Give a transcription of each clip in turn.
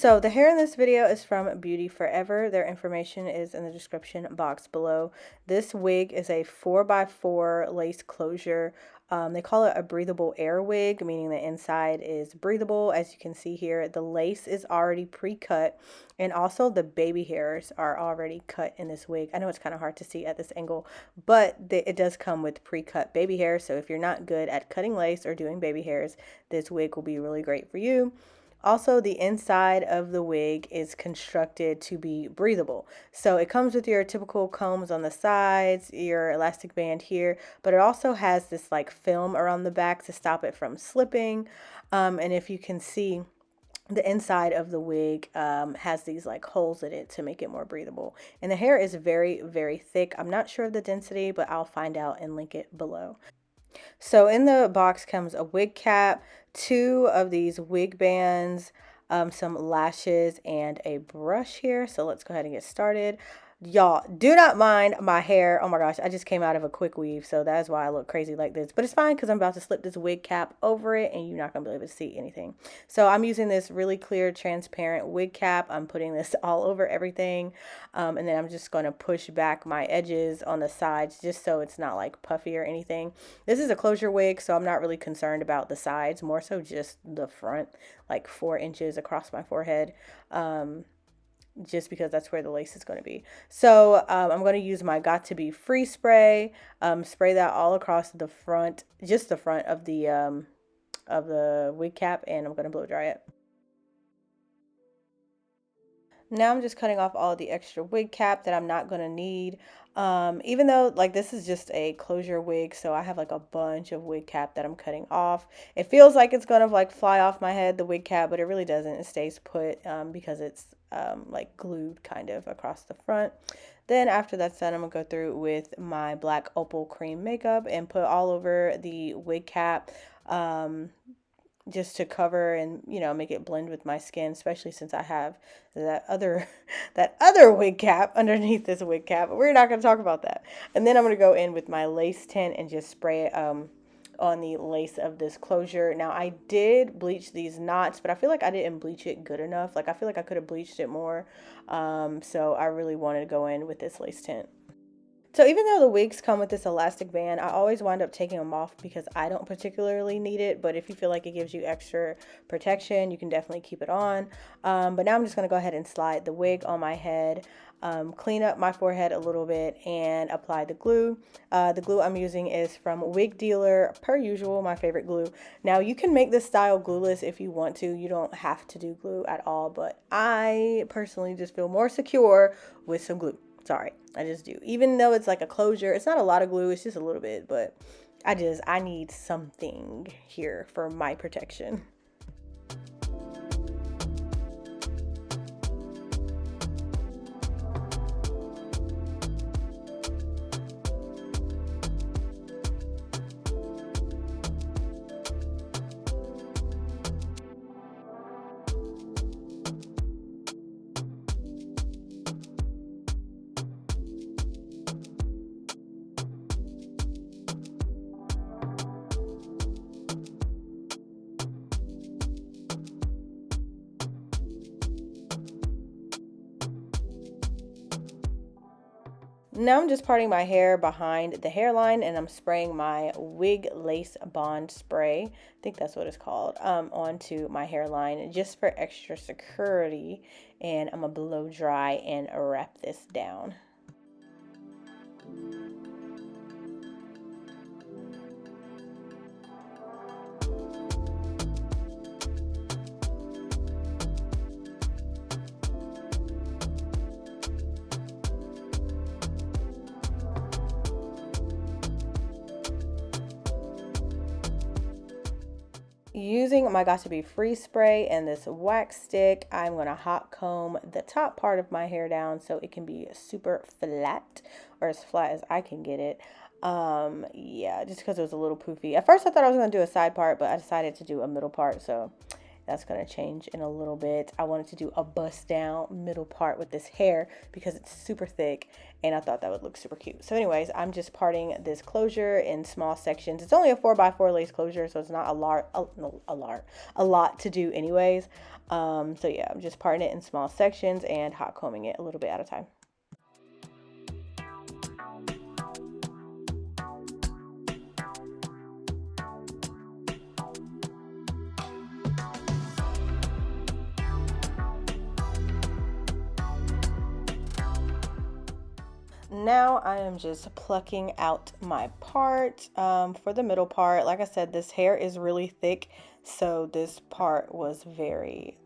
So the hair in this video is from Beauty Forever. Their information is in the description box below. This wig is a 4x4 lace closure. They call it a breathable air wig, meaning the inside is breathable. As you can see here, the lace is already pre-cut, and also the baby hairs are already cut in this wig. I know it's kind of hard to see at this angle, but it does come with pre-cut baby hairs. So if you're not good at cutting lace or doing baby hairs, this wig will be really great for you. Also, the inside of the wig is constructed to be breathable. So it comes with your typical combs on the sides, your elastic band here, but it also has this like film around the back to stop it from slipping. And if you can see, the inside of the wig has these like holes in it to make it more breathable. And the hair is very, very thick. I'm not sure of the density, but I'll find out and link it below. So in the box comes a wig cap, 2 of these wig bands, some lashes, and a brush here. So let's go ahead and get started. Y'all, do not mind my hair. Oh my gosh, I just came out of a quick weave, so that's why I look crazy like this. But it's fine because I'm about to slip this wig cap over it and you're not going to be able to see anything. So I'm using this really clear, transparent wig cap. I'm putting this all over everything. And then I'm just going to push back my edges on the sides just so it's not like puffy or anything. This is a closure wig, so I'm not really concerned about the sides, more so just the front, like 4 inches across my forehead. Just because that's where the lace is going to be. So I'm going to use my Got To Be Free spray, spray that all across the front, just the front of the wig cap, and I'm going to blow dry it. Now I'm just cutting off all the extra wig cap that I'm not going to need. Even though like this is just a closure wig, so I have like a bunch of wig cap that I'm cutting off. It feels like it's going to like fly off my head, the wig cap, but it really doesn't. It stays put because it's like glued kind of across the front. Then after that's done, I'm going to go through with my black opal cream makeup and put all over the wig cap. Just to cover and, you know, make it blend with my skin, especially since I have that other wig cap underneath this wig cap. But we're not going to talk about that. And then I'm going to go in with my lace tint and just spray it on the lace of this closure. Now I did bleach these knots, but I feel like I didn't bleach it good enough. Like I feel like I could have bleached it more. So I really wanted to go in with this lace tint. So even though the wigs come with this elastic band, I always wind up taking them off because I don't particularly need it. But if you feel like it gives you extra protection, you can definitely keep it on. But now I'm just going to go ahead and slide the wig on my head, clean up my forehead a little bit, and apply the glue. The glue I'm using is from Wig Dealer, per usual, my favorite glue. Now you can make this style glueless if you want to. You don't have to do glue at all, but I personally just feel more secure with some glue. Sorry, I just do. Even though it's like a closure, it's not a lot of glue, it's just a little bit, but I need something here for my protection. Now I'm just parting my hair behind the hairline, and I'm spraying my Wig Lace Bond spray, I think that's what it's called, onto my hairline just for extra security. And I'm gonna blow dry and wrap this down. Using my Got To Be Free spray and this wax stick, I'm going to hot comb the top part of my hair down so it can be super flat, or as flat as I can get it. Yeah, just because it was a little poofy. At first I thought I was going to do a side part, but I decided to do a middle part, so That's going to change in a little bit. I wanted to do a bust down middle part with this hair because it's super thick and I thought that would look super cute. So anyways, I'm just parting this closure in small sections. It's only a 4x4 lace closure, so it's not a lot to do anyways. So yeah, I'm just parting it in small sections and hot combing it a little bit at a time. Now I am just plucking out my part. For the middle part, like I said, this hair is really thick, so this part was very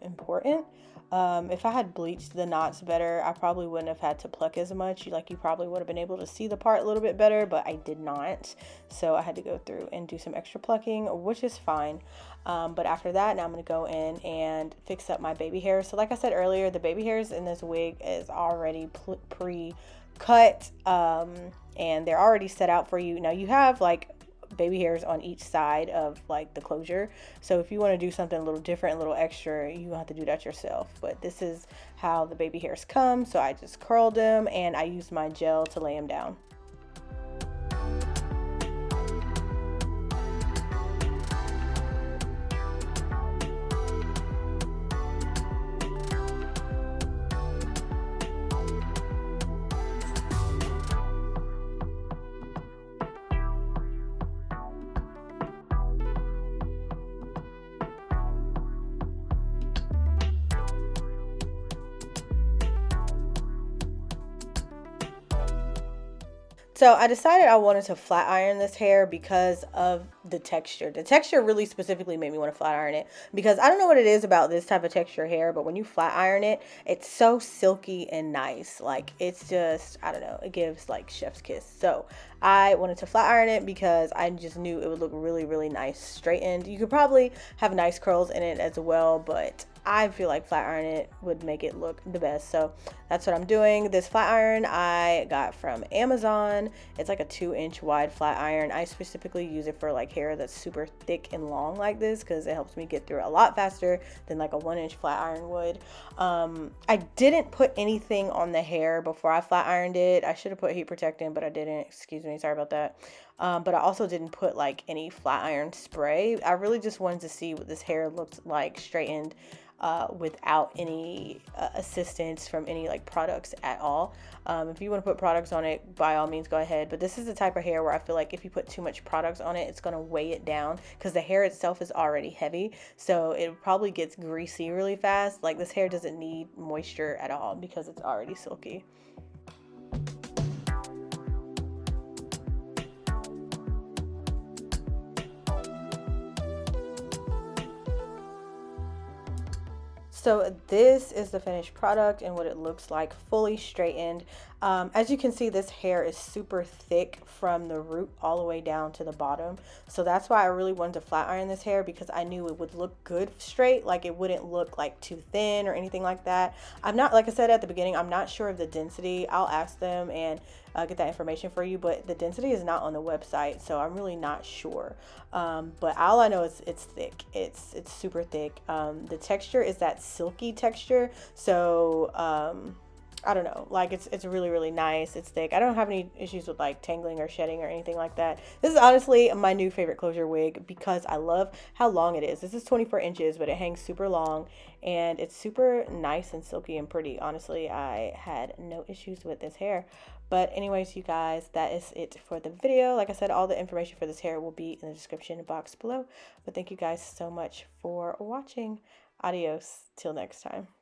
important. If I had bleached the knots better, I probably wouldn't have had to pluck as much. You probably would have been able to see the part a little bit better, but I did not. So I had to go through and do some extra plucking, which is fine. But after that, now I'm going to go in and fix up my baby hairs. So like I said earlier, the baby hairs in this wig is already pre-cut, and they're already set out for you. Now you have like baby hairs on each side of like the closure, so if you want to do something a little different, a little extra, you have to do that yourself. But this is how the baby hairs come, so I just curled them and I used my gel to lay them down. So I decided I wanted to flat iron this hair because of the texture. The texture really specifically made me want to flat iron it because I don't know what it is about this type of texture hair, but when you flat iron it, it's so silky and nice. Like it's just, I don't know, it gives like chef's kiss. So I wanted to flat iron it because I just knew it would look really, really nice straightened. You could probably have nice curls in it as well, but I feel like flat iron it would make it look the best. So that's what I'm doing. This flat iron I got from Amazon. It's like a 2-inch wide flat iron. I specifically use it for like hair that's super thick and long like this because it helps me get through it a lot faster than like a 1-inch flat iron would. I didn't put anything on the hair before I flat ironed it. I should have put heat protectant, but I didn't. Excuse me, sorry about that. But I also didn't put like any flat iron spray. I really just wanted to see what this hair looked like straightened without any assistance from any like products at all. If you want to put products on it, by all means go ahead, but this is the type of hair where I feel like if you put too much products on it, it's going to weigh it down because the hair itself is already heavy, so it probably gets greasy really fast. Like this hair doesn't need moisture at all because it's already silky. So this is the finished product and what it looks like fully straightened. As you can see, this hair is super thick from the root all the way down to the bottom. So that's why I really wanted to flat iron this hair, because I knew it would look good straight. Like it wouldn't look like too thin or anything like that. I'm not, like I said at the beginning, I'm not sure of the density. I'll ask them and get that information for you, but the density is not on the website, so I'm really not sure. But all I know is it's thick. It's super thick. The texture is that silky texture, so I don't know, like it's really, really nice. It's thick. I don't have any issues with like tangling or shedding or anything like that. This is honestly my new favorite closure wig because I love how long it is. This is 24 inches, but it hangs super long and it's super nice and silky and pretty. Honestly, I had no issues with this hair. But anyways, you guys, that is it for the video. Like I said, all the information for this hair will be in the description box below. But thank you guys so much for watching. Adios till next time.